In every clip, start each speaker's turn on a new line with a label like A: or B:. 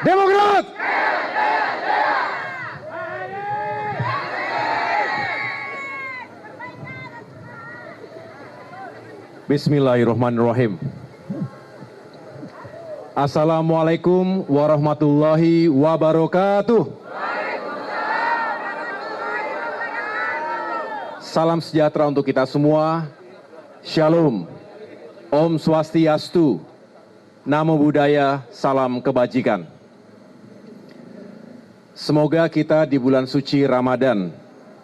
A: Demokrat! Bismillahirrahmanirrahim. Assalamualaikum warahmatullahi wabarakatuh. Salam sejahtera untuk kita semua. Shalom. Om Swastiastu. Namo Buddhaya, salam kebajikan. Semoga kita di bulan suci Ramadan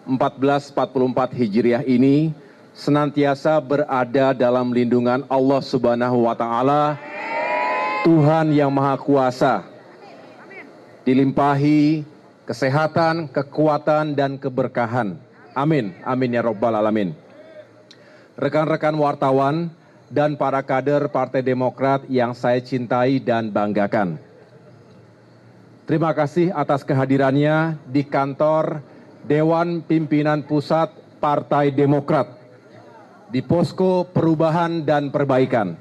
A: 1444 Hijriah ini senantiasa berada dalam lindungan Allah Subhanahu wa Ta'ala, Tuhan yang Maha Kuasa, dilimpahi kesehatan, kekuatan, dan keberkahan. Amin, amin ya Rabbal Alamin. Rekan-rekan wartawan dan para kader Partai Demokrat yang saya cintai dan banggakan. Terima kasih atas kehadirannya di kantor Dewan Pimpinan Pusat Partai Demokrat di Posko Perubahan dan Perbaikan.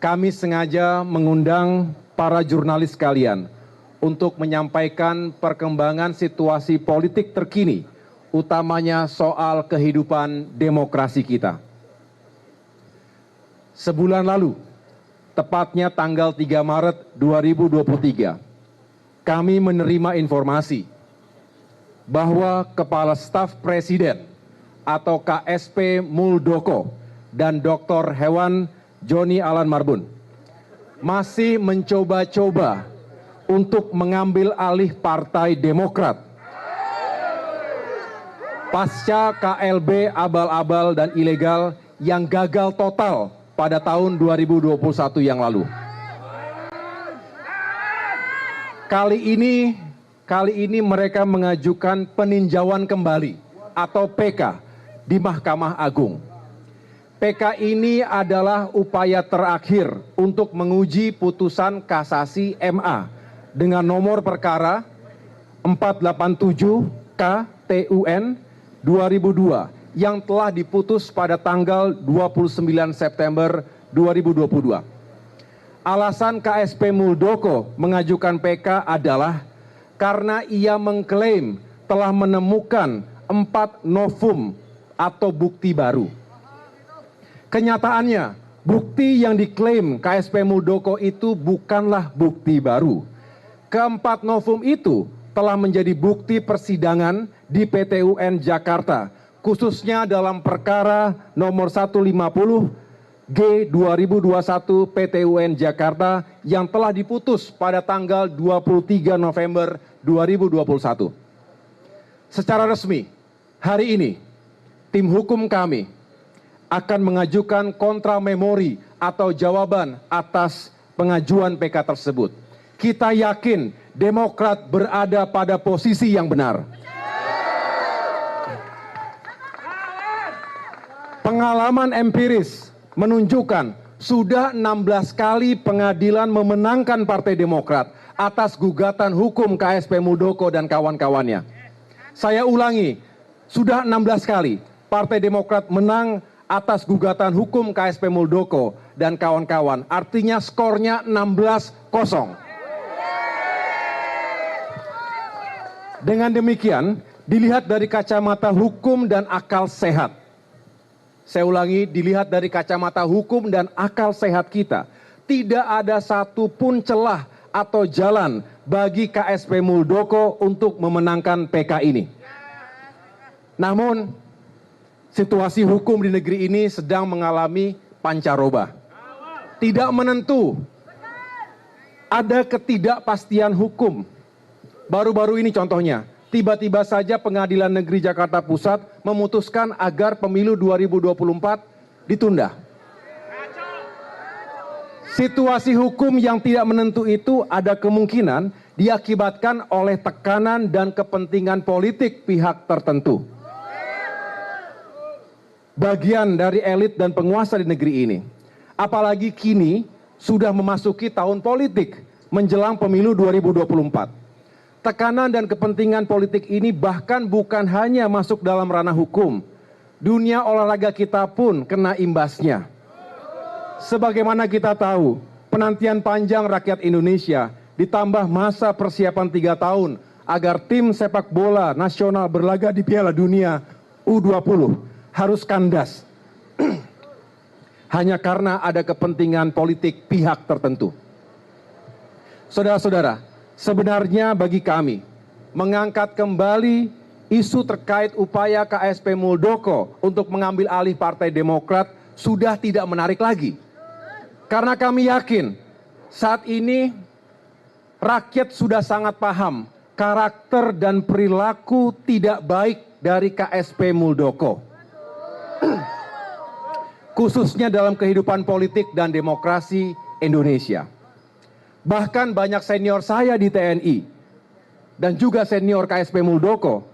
A: Kami sengaja mengundang para jurnalis sekalian untuk menyampaikan perkembangan situasi politik terkini, utamanya soal kehidupan demokrasi kita. Sebulan lalu, tepatnya tanggal 3 Maret 2023, kami menerima informasi bahwa Kepala Staf Presiden atau KSP Muldoko dan Dr. Hewan Joni Alan Marbun masih mencoba-coba untuk mengambil alih Partai Demokrat pasca KLB abal-abal dan ilegal yang gagal total pada tahun 2021 yang lalu. Kali ini mereka mengajukan peninjauan kembali atau PK di Mahkamah Agung. PK ini adalah upaya terakhir untuk menguji putusan kasasi MA dengan nomor perkara 487 KTUN 2002 yang telah diputus pada tanggal 29 September 2022. Alasan KSP Muldoko mengajukan PK adalah karena ia mengklaim telah menemukan 4 novum atau bukti baru. Kenyataannya, bukti yang diklaim KSP Muldoko itu bukanlah bukti baru. Keempat novum itu telah menjadi bukti persidangan di PT UN Jakarta, khususnya dalam perkara nomor 150 G 2021 PT UN Jakarta yang telah diputus pada tanggal 23 November 2021. Secara resmi, hari ini tim hukum kami akan mengajukan kontra memori atau jawaban atas pengajuan PK tersebut. Kita yakin Demokrat berada pada posisi yang benar. Pengalaman empiris menunjukkan sudah 16 kali pengadilan memenangkan Partai Demokrat atas gugatan hukum KSP Muldoko dan kawan-kawannya. Saya ulangi, sudah 16 kali Partai Demokrat menang atas gugatan hukum KSP Muldoko dan kawan-kawan. Artinya skornya 16-0. Dengan demikian, dilihat dari kacamata hukum dan akal sehat. Saya ulangi, dilihat dari kacamata hukum dan akal sehat kita, tidak ada satupun celah atau jalan bagi KSP Muldoko untuk memenangkan PK ini. Namun, situasi hukum di negeri ini sedang mengalami pancaroba. Tidak menentu, ada ketidakpastian hukum. Baru-baru ini contohnya, tiba-tiba saja Pengadilan Negeri Jakarta Pusat memutuskan agar pemilu 2024 ditunda. Situasi hukum yang tidak menentu itu ada kemungkinan diakibatkan oleh tekanan dan kepentingan politik pihak tertentu. Bagian dari elit dan penguasa di negeri ini. Apalagi kini sudah memasuki tahun politik menjelang pemilu 2024. Tekanan dan kepentingan politik ini bahkan bukan hanya masuk dalam ranah hukum. Dunia olahraga kita pun kena imbasnya. Sebagaimana kita tahu, penantian panjang rakyat Indonesia ditambah masa persiapan 3 tahun agar tim sepak bola nasional berlaga di Piala Dunia U20 harus kandas hanya karena ada kepentingan politik pihak tertentu. Saudara-saudara, sebenarnya bagi kami, mengangkat kembali isu terkait upaya KSP Muldoko untuk mengambil alih Partai Demokrat sudah tidak menarik lagi. Karena kami yakin saat ini rakyat sudah sangat paham karakter dan perilaku tidak baik dari KSP Muldoko. Khususnya dalam kehidupan politik dan demokrasi Indonesia. Bahkan banyak senior saya di TNI dan juga senior KSP Muldoko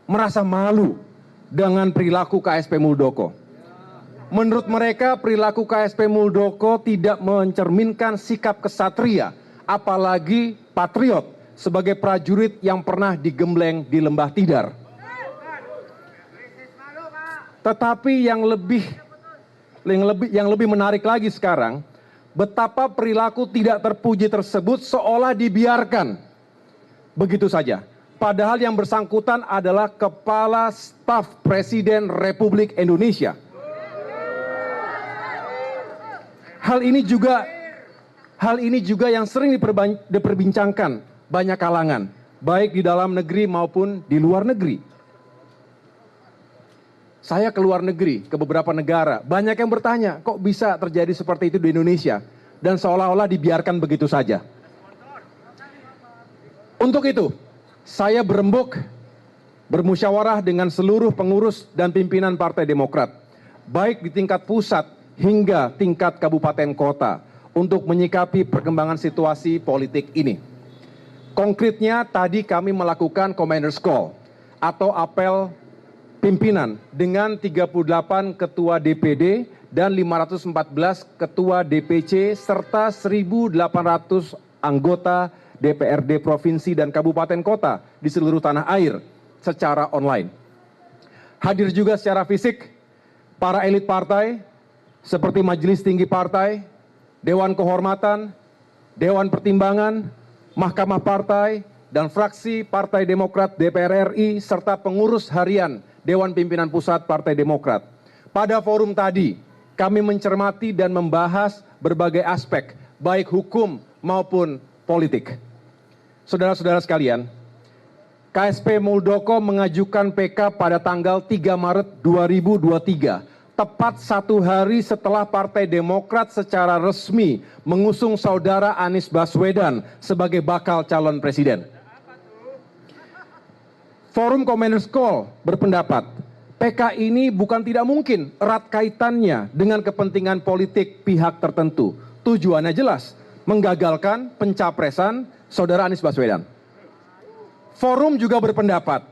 A: merasa malu dengan perilaku KSP Muldoko. Menurut mereka, perilaku KSP Muldoko tidak mencerminkan sikap kesatria, apalagi patriot sebagai prajurit yang pernah digembleng di Lembah Tidar. Tetapi yang lebih menarik lagi sekarang, betapa perilaku tidak terpuji tersebut seolah dibiarkan begitu saja. Padahal yang bersangkutan adalah Kepala Staf Presiden Republik Indonesia. Hal ini juga yang sering diperbincangkan banyak kalangan, baik di dalam negeri maupun di luar negeri. Saya ke luar negeri, ke beberapa negara, banyak yang bertanya, kok bisa terjadi seperti itu di Indonesia? Dan seolah-olah dibiarkan begitu saja. Untuk itu, saya bermusyawarah dengan seluruh pengurus dan pimpinan Partai Demokrat, baik di tingkat pusat hingga tingkat kabupaten kota, untuk menyikapi perkembangan situasi politik ini. Konkretnya, tadi kami melakukan Commander's Call atau apel pimpinan dengan 38 ketua DPD dan 514 ketua DPC serta 1.800 anggota DPRD provinsi dan kabupaten kota di seluruh tanah air secara online. Hadir juga secara fisik para elit partai seperti Majelis Tinggi Partai, Dewan Kehormatan, Dewan Pertimbangan, Mahkamah Partai, dan fraksi Partai Demokrat DPR RI, serta pengurus harian Dewan Pimpinan Pusat Partai Demokrat. Pada forum tadi, kami mencermati dan membahas berbagai aspek, baik hukum maupun politik. Saudara-saudara sekalian, KSP Muldoko mengajukan PK pada tanggal 3 Maret 2023, tepat 1 hari setelah Partai Demokrat secara resmi mengusung saudara Anies Baswedan sebagai bakal calon presiden. Forum Commander's Call berpendapat, PK ini bukan tidak mungkin erat kaitannya dengan kepentingan politik pihak tertentu. Tujuannya jelas, menggagalkan pencapresan saudara Anies Baswedan. Forum juga berpendapat,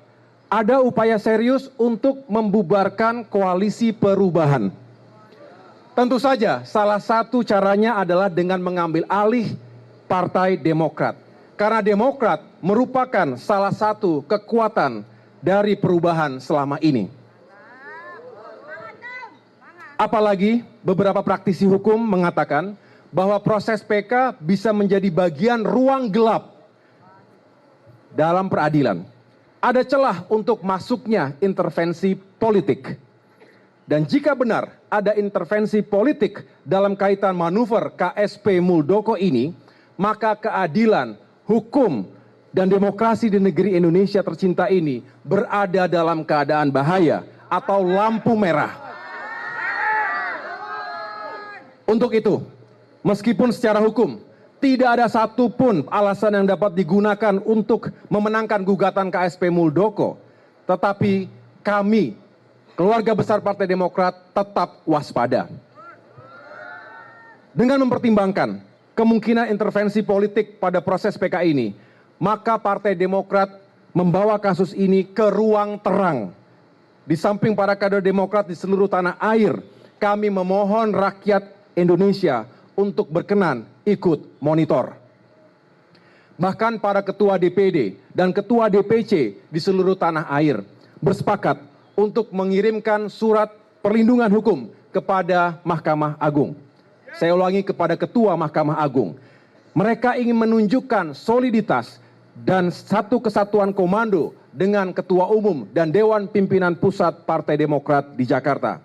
A: ada upaya serius untuk membubarkan koalisi perubahan. Tentu saja salah satu caranya adalah dengan mengambil alih Partai Demokrat. Karena Demokrat merupakan salah satu kekuatan dari perubahan selama ini. Apalagi beberapa praktisi hukum mengatakan bahwa proses PK bisa menjadi bagian ruang gelap dalam peradilan. Ada celah untuk masuknya intervensi politik. Dan jika benar ada intervensi politik dalam kaitan manuver KSP Muldoko ini, maka keadilan, hukum, dan demokrasi di negeri Indonesia tercinta ini berada dalam keadaan bahaya atau lampu merah. Untuk itu, meskipun secara hukum tidak ada satupun alasan yang dapat digunakan untuk memenangkan gugatan KSP Muldoko, tetapi kami, keluarga besar Partai Demokrat, tetap waspada. Dengan mempertimbangkan kemungkinan intervensi politik pada proses PK ini, maka Partai Demokrat membawa kasus ini ke ruang terang. Di samping para kader Demokrat di seluruh tanah air, kami memohon rakyat Indonesia untuk berkenan ikut monitor. Bahkan para ketua DPD dan ketua DPC di seluruh tanah air bersepakat untuk mengirimkan surat perlindungan hukum kepada Mahkamah Agung. Saya ulangi, kepada Ketua Mahkamah Agung. Mereka ingin menunjukkan soliditas dan satu kesatuan komando dengan Ketua Umum dan Dewan Pimpinan Pusat Partai Demokrat di Jakarta.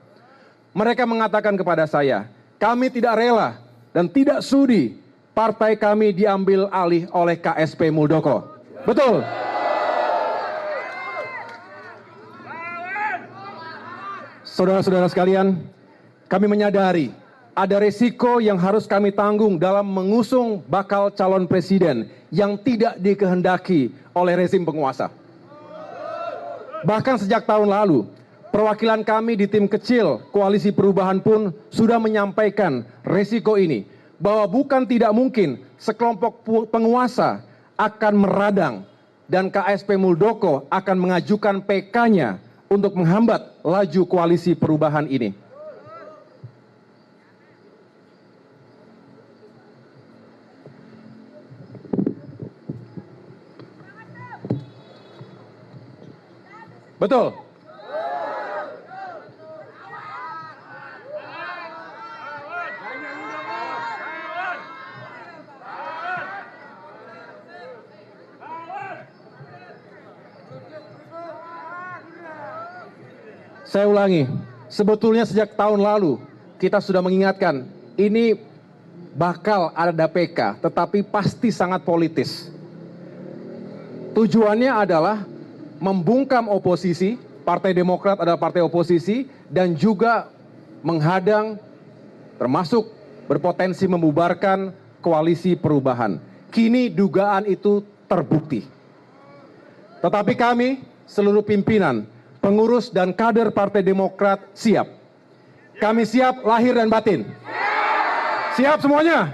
A: Mereka mengatakan kepada saya, kami tidak rela dan tidak sudi partai kami diambil alih oleh KSP Muldoko. Betul? Saudara-saudara sekalian, kami menyadari ada resiko yang harus kami tanggung dalam mengusung bakal calon presiden yang tidak dikehendaki oleh rezim penguasa. Bahkan sejak tahun lalu, perwakilan kami di tim kecil Koalisi Perubahan pun sudah menyampaikan resiko ini, bahwa bukan tidak mungkin sekelompok penguasa akan meradang dan KSP Muldoko akan mengajukan PK-nya untuk menghambat laju Koalisi Perubahan ini. Betul. Saya ulangi, sebetulnya sejak tahun lalu kita sudah mengingatkan ini bakal ada PK, tetapi pasti sangat politis. Tujuannya adalah membungkam oposisi, Partai Demokrat adalah partai oposisi, dan juga menghadang, termasuk berpotensi membubarkan Koalisi Perubahan. Kini dugaan itu terbukti. Tetapi kami, seluruh pimpinan, pengurus dan kader Partai Demokrat siap. Kami siap lahir dan batin. Siap semuanya?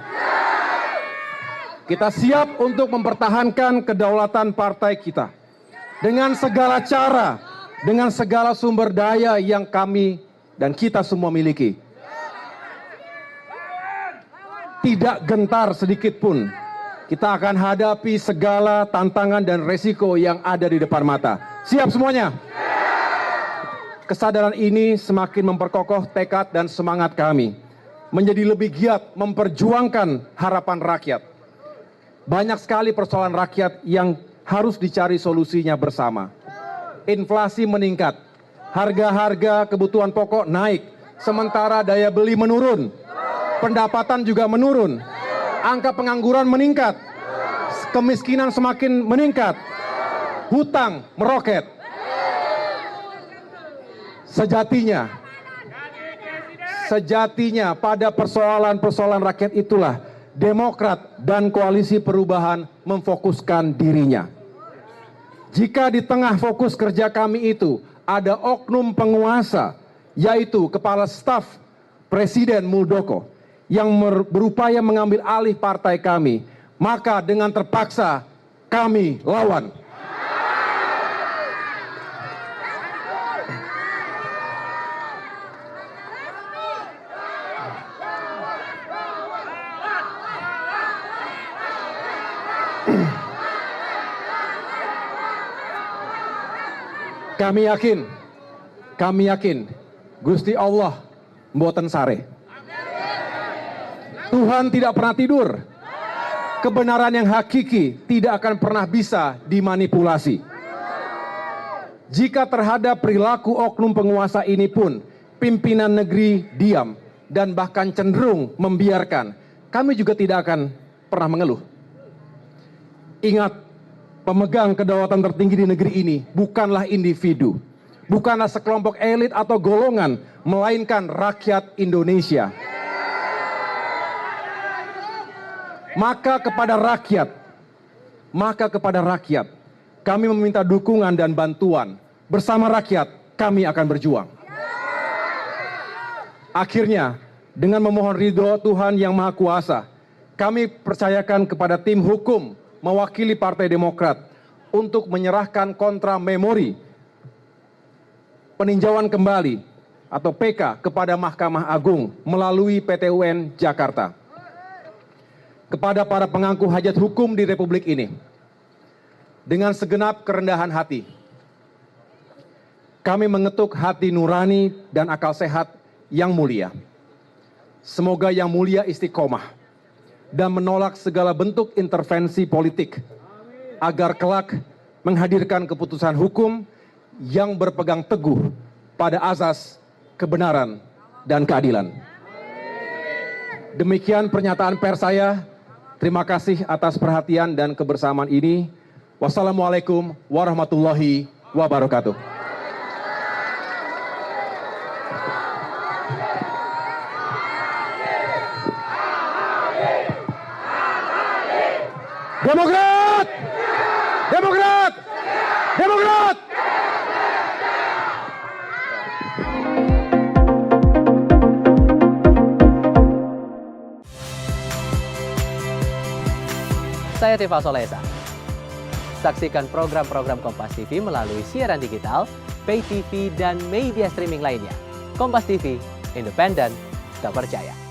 A: Kita siap untuk mempertahankan kedaulatan partai kita. Dengan segala cara, dengan segala sumber daya yang kami dan kita semua miliki. Tidak gentar sedikit pun. Kita akan hadapi segala tantangan dan resiko yang ada di depan mata. Siap semuanya? Kesadaran ini semakin memperkokoh tekad dan semangat kami menjadi lebih giat memperjuangkan harapan rakyat. Banyak sekali persoalan rakyat yang harus dicari solusinya bersama. Inflasi meningkat, harga-harga kebutuhan pokok naik, sementara daya beli menurun, pendapatan juga menurun, angka pengangguran meningkat, kemiskinan semakin meningkat, hutang meroket. Sejatinya pada persoalan-persoalan rakyat itulah Demokrat dan Koalisi Perubahan memfokuskan dirinya. Jika di tengah fokus kerja kami itu ada oknum penguasa, yaitu Kepala Staf Presiden Muldoko, yang berupaya mengambil alih partai kami, maka dengan terpaksa kami lawan. Kami yakin, Gusti Allah mboten sare. Tuhan tidak pernah tidur. Kebenaran yang hakiki tidak akan pernah bisa dimanipulasi. Jika terhadap perilaku oknum penguasa ini pun pimpinan negeri diam dan bahkan cenderung membiarkan, kami juga tidak akan pernah mengeluh. Ingat, pemegang kedaulatan tertinggi di negeri ini bukanlah individu, bukanlah sekelompok elit atau golongan, melainkan rakyat Indonesia. Maka kepada rakyat, kami meminta dukungan dan bantuan. Bersama rakyat, kami akan berjuang. Akhirnya, dengan memohon ridho Tuhan Yang Maha Kuasa, kami percayakan kepada tim hukum mewakili Partai Demokrat untuk menyerahkan kontra memori peninjauan kembali atau PK kepada Mahkamah Agung melalui PT UN Jakarta. Kepada para pengangku hajat hukum di Republik ini, dengan segenap kerendahan hati, kami mengetuk hati nurani dan akal sehat yang mulia. Semoga Yang Mulia istiqomah dan menolak segala bentuk intervensi politik agar kelak menghadirkan keputusan hukum yang berpegang teguh pada azas kebenaran dan keadilan. Demikian pernyataan pers saya. Terima kasih atas perhatian dan kebersamaan ini. Wassalamualaikum warahmatullahi wabarakatuh. Demokrat! Demokrat! Demokrat!
B: Saya Tifa Solesa. Saksikan program-program Kompas TV melalui siaran digital, pay TV, dan media streaming lainnya. Kompas TV, independen, terpercaya.